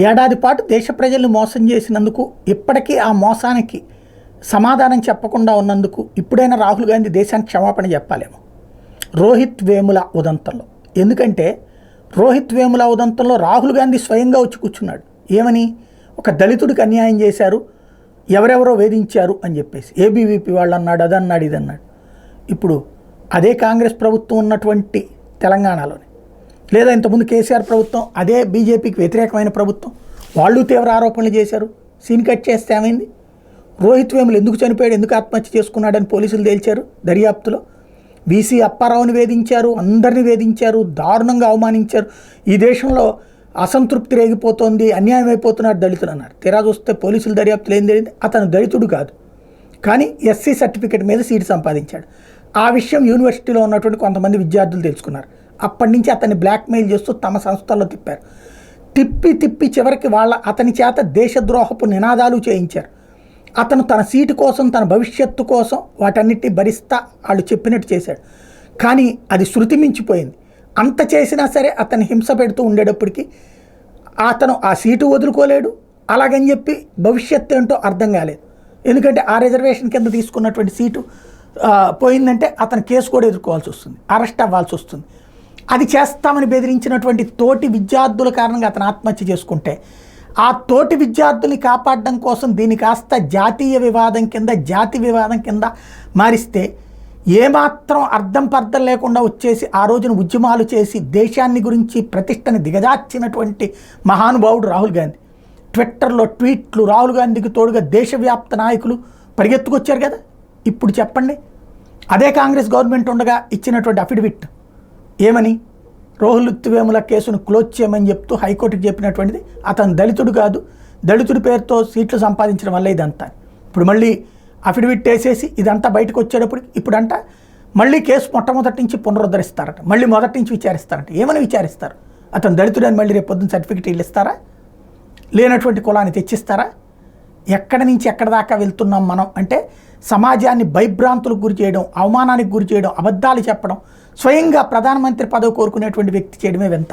ఏడాది పాటు దేశ ప్రజల్ని మోసం చేసినందుకు ఇప్పటికీ ఆ మోసానికి సమాధానం చెప్పకుండా ఉన్నందుకు ఇప్పుడైనా రాహుల్ గాంధీ దేశానికి క్షమాపణ చెప్పాలేమో రోహిత్ వేముల ఉదంతంలో. ఎందుకంటే రోహిత్ వేముల ఉదంతంలో రాహుల్ గాంధీ స్వయంగా వచ్చి కూర్చున్నాడు. ఏమని, ఒక దళితుడికి అన్యాయం చేశారు, ఎవరెవరో వేధించారు అని చెప్పేసి ఏబీవీపీ వాళ్ళు అన్నాడు, అదన్నాడు, ఇదన్నాడు. ఇప్పుడు అదే కాంగ్రెస్ ప్రభుత్వం ఉన్నటువంటి తెలంగాణలోనే, లేదా ఇంతకుముందు కేసీఆర్ ప్రభుత్వం, అదే బీజేపీకి వ్యతిరేకమైన ప్రభుత్వం, వాళ్ళు తీవ్ర ఆరోపణలు చేశారు. సీన్ కట్ చేస్తే ఏమైంది? రోహిత్ వేములు ఎందుకు చనిపోయాడు, ఎందుకు ఆత్మహత్య చేసుకున్నాడని పోలీసులు తేల్చారు దర్యాప్తులో. వీసీ అప్పారావుని వేధించారు, అందరినీ వేధించారు, దారుణంగా అవమానించారు. ఈ దేశంలో అసంతృప్తి రేగిపోతోంది, అన్యాయం అయిపోతున్నాడు దళితులు అన్నారు. తీరా చూస్తే పోలీసుల దర్యాప్తులు ఏం తెలియదు, అతను దళితుడు కాదు, కానీ ఎస్సీ సర్టిఫికేట్ మీద సీటు సంపాదించాడు. ఆ విషయం యూనివర్సిటీలో ఉన్నటువంటి కొంతమంది విద్యార్థులు తెలుసుకున్నారు. అప్పటి నుంచి అతన్ని బ్లాక్మెయిల్ చేస్తూ తమ సంస్థల్లో తిప్పారు. తిప్పి చివరికి అతని చేత దేశద్రోహపు నినాదాలు చేయించారు. అతను తన సీటు కోసం, తన భవిష్యత్తు కోసం వాటన్నిటిని భరిస్తా వాళ్ళు చెప్పినట్టు చేశాడు. కానీ అది శృతి మించిపోయింది. అంత చేసినా సరే అతను హింస పెడుతూ ఉండేటప్పటికీ అతను ఆ సీటు వదులుకోలేడు. అలాగని చెప్పి భవిష్యత్తు ఏంటో అర్థం కాలేదు. ఎందుకంటే ఆ రిజర్వేషన్ కింద తీసుకున్నటువంటి సీటు పోయిందంటే అతను కేసు కూడా ఎదుర్కోవాల్సి వస్తుంది, అరెస్ట్ అవ్వాల్సి వస్తుంది. అది చేస్తామని బెదిరించినటువంటి తోటి విద్యార్థుల కారణంగా అతను ఆత్మహత్య చేసుకుంటే, ఆ తోటి విద్యార్థుల్ని కాపాడడం కోసం దీన్ని కాస్త జాతీయ వివాదం కింద, జాతి వివాదం కింద మారిస్తే ఏమాత్రం అర్థం పర్థం లేకుండా వచ్చేసి ఆ రోజున ఉద్యమాలు చేసి దేశాన్ని గురించి ప్రతిష్టని దిగజార్చినటువంటి మహానుభావుడు రాహుల్ గాంధీ. ట్విట్టర్లో ట్వీట్లు, రాహుల్ గాంధీకి తోడుగా దేశవ్యాప్త నాయకులు పరిగెత్తుకొచ్చారు కదా. ఇప్పుడు చెప్పండి, అదే కాంగ్రెస్ గవర్నమెంట్ ఉండగా ఇచ్చినటువంటి అఫిడవిట్ ఏమని, రోహిత్ వేముల కేసును క్లోజ్ చేయమని చెప్తూ హైకోర్టుకి చెప్పినటువంటిది, అతను దళితుడు కాదు, దళితుడి పేరుతో సీట్లు సంపాదించడం వల్ల ఇదంతా. ఇప్పుడు మళ్ళీ అఫిడవిట్ వేసేసి ఇదంతా బయటకు వచ్చేటప్పుడు ఇప్పుడంట మళ్ళీ కేసు మొట్టమొదటి నుంచి పునరుద్ధరిస్తారట, మళ్ళీ మొదటి నుంచి విచారిస్తారట. ఏమని విచారిస్తారు? అతను దళితుడని మళ్ళీ రేపు పొద్దున్న సర్టిఫికెట్లు ఇస్తారా? లేనటువంటి కులాన్ని తెచ్చిస్తారా? ఎక్కడి నుంచి ఎక్కడి దాకా వెళ్తున్నాం మనం అంటే, సమాజాన్ని భయభ్రాంతులకు గురి చేయడం, అవమానానికి గురి చేయడం, అబద్ధాలు చెప్పడం, స్వయంగా ప్రధానమంత్రి పదవి కోరుకునేటువంటి వ్యక్తి చేయడమే వింత.